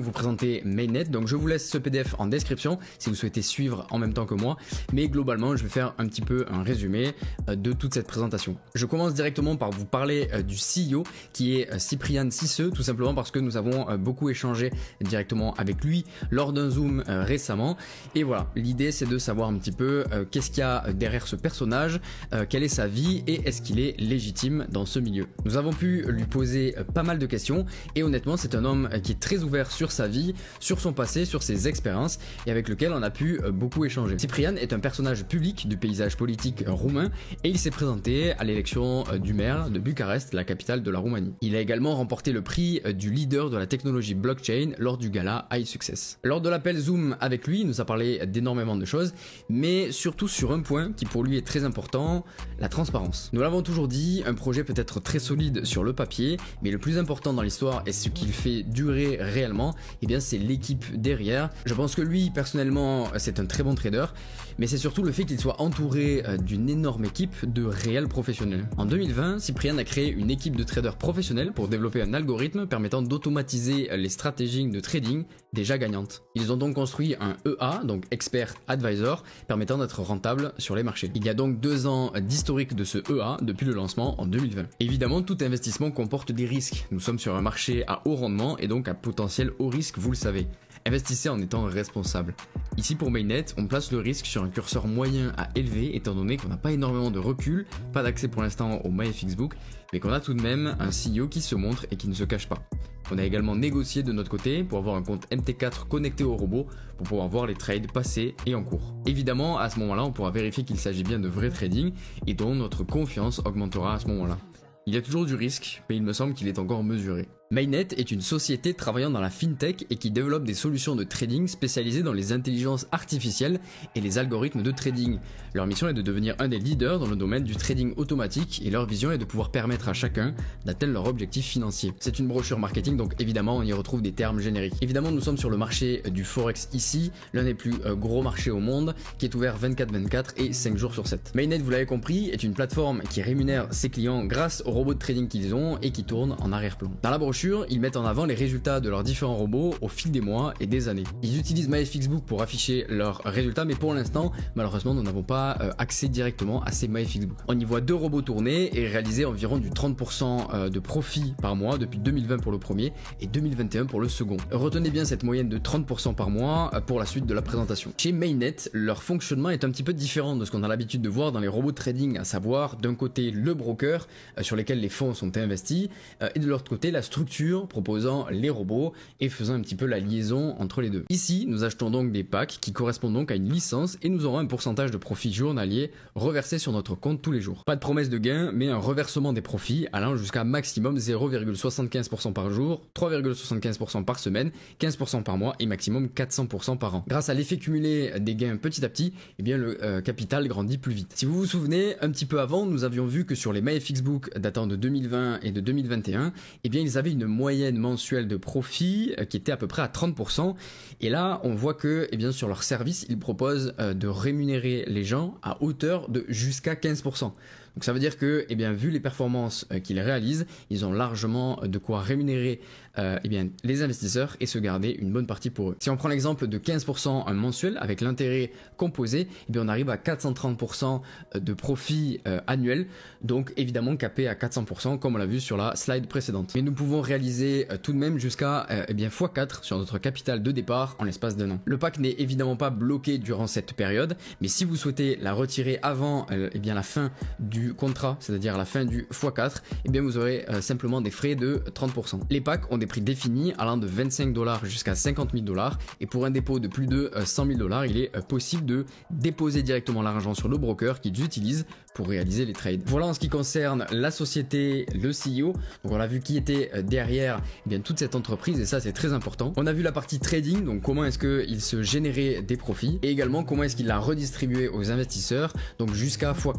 Vous présenter Mainnet, donc je vous laisse ce PDF en description si vous souhaitez suivre en même temps que moi, mais globalement je vais faire un petit peu un résumé de toute cette présentation. Je commence directement par vous parler du CEO qui est Cyprian Cisseux, tout simplement parce que nous avons beaucoup échangé directement avec lui lors d'un Zoom récemment, et voilà, l'idée c'est de savoir un petit peu qu'est-ce qu'il y a derrière ce personnage, quelle est sa vie et est-ce qu'il est légitime dans ce milieu. Nous avons pu lui poser pas mal de questions et honnêtement c'est un homme qui est très ouvert sur sa vie, sur son passé, sur ses expériences et avec lequel on a pu beaucoup échanger. Cyprian est un personnage public du paysage politique roumain et il s'est présenté à l'élection du maire de Bucarest, la capitale de la Roumanie. Il a également remporté le prix du leader de la technologie blockchain lors du gala iSuccess. Lors de l'appel Zoom avec lui, il nous a parlé d'énormément de choses, mais surtout sur un point qui pour lui est très important, la transparence. Nous l'avons toujours dit, un projet peut être très solide sur le papier, mais le plus important dans l'histoire et ce qu'il fait durer réellement, eh bien c'est l'équipe derrière. Je pense que lui personnellement c'est un très bon trader, mais c'est surtout le fait qu'il soit entouré d'une énorme équipe de réels professionnels. En 2020, Cyprian a créé une équipe de traders professionnels pour développer un algorithme permettant d'automatiser les stratégies de trading déjà gagnantes. Ils ont donc construit un EA, donc Expert Advisor, permettant d'être rentable sur les marchés. Il y a donc 2 ans d'historique de ce EA depuis le lancement en 2020. Évidemment, tout investissement comporte des risques. Nous sommes sur un marché à haut rendement et donc à potentiel haut risque, vous le savez. Investissez en étant responsable. Ici pour Mainnet, on place le risque sur un curseur moyen à élevé étant donné qu'on n'a pas énormément de recul, pas d'accès pour l'instant au MyFXBook, mais qu'on a tout de même un CEO qui se montre et qui ne se cache pas. On a également négocié de notre côté pour avoir un compte MT4 connecté au robot pour pouvoir voir les trades passés et en cours. Évidemment, à ce moment-là, on pourra vérifier qu'il s'agit bien de vrai trading et dont notre confiance augmentera à ce moment-là. Il y a toujours du risque, mais il me semble qu'il est encore mesuré. Mainnet est une société travaillant dans la fintech et qui développe des solutions de trading spécialisées dans les intelligences artificielles et les algorithmes de trading. Leur mission est de devenir un des leaders dans le domaine du trading automatique et leur vision est de pouvoir permettre à chacun d'atteindre leur objectif financier. C'est une brochure marketing, donc évidemment on y retrouve des termes génériques. Évidemment nous sommes sur le marché du Forex ici, l'un des plus gros marchés au monde, qui est ouvert 24/24 et 5 jours sur 7. Mainnet, vous l'avez compris, est une plateforme qui rémunère ses clients grâce aux robots de trading qu'ils ont et qui tournent en arrière-plan. Dans la brochure, ils mettent en avant les résultats de leurs différents robots au fil des mois et des années. Ils utilisent MyFXBook pour afficher leurs résultats, mais pour l'instant, malheureusement, nous n'avons pas accès directement à ces MyFXBook. On y voit 2 robots tourner et réaliser environ du 30% de profit par mois depuis 2020 pour le premier et 2021 pour le second. Retenez bien cette moyenne de 30% par mois pour la suite de la présentation. Chez Mainnet, leur fonctionnement est un petit peu différent de ce qu'on a l'habitude de voir dans les robots de trading, à savoir d'un côté le broker sur lesquels les fonds sont investis et de l'autre côté la structure proposant les robots et faisant un petit peu la liaison entre les deux. Ici, nous achetons donc des packs qui correspondent donc à une licence et nous aurons un pourcentage de profit journalier reversé sur notre compte tous les jours. Pas de promesse de gain, mais un reversement des profits allant jusqu'à maximum 0,75% par jour, 3,75% par semaine, 15% par mois et maximum 400% par an. Grâce à l'effet cumulé des gains petit à petit, eh bien le capital grandit plus vite. Si vous vous souvenez, un petit peu avant, nous avions vu que sur les MyFXBook datant de 2020 et de 2021, eh bien ils avaient une moyenne mensuelle de profit qui était à peu près à 30%. Et là, on voit que eh bien, sur leur service, ils proposent de rémunérer les gens à hauteur de jusqu'à 15%. Donc ça veut dire que, eh bien, vu les performances qu'ils réalisent, ils ont largement de quoi rémunérer eh bien, les investisseurs et se garder une bonne partie pour eux. Si on prend l'exemple de 15% mensuel avec l'intérêt composé, eh bien, on arrive à 430% de profit annuel, donc évidemment capé à 400% comme on l'a vu sur la slide précédente. Mais nous pouvons réaliser tout de même jusqu'à eh bien, x4 sur notre capital de départ en l'espace d'un an. Le pack n'est évidemment pas bloqué durant cette période, mais si vous souhaitez la retirer avant eh bien, la fin du contrat, c'est-à-dire la fin du x4, eh bien, vous aurez simplement des frais de 30%. Les packs ont des prix définis allant de 25 $ jusqu'à 50 000 $ et pour un dépôt de plus de 100 000 $, il est possible de déposer directement l'argent sur le broker qu'ils utilisent pour réaliser les trades. Voilà en ce qui concerne la société, le CEO. Donc on a vu qui était derrière eh bien, toute cette entreprise et ça c'est très important. On a vu la partie trading, donc comment est-ce qu'il se générait des profits et également comment est-ce qu'il l'a redistribué aux investisseurs, donc jusqu'à x4.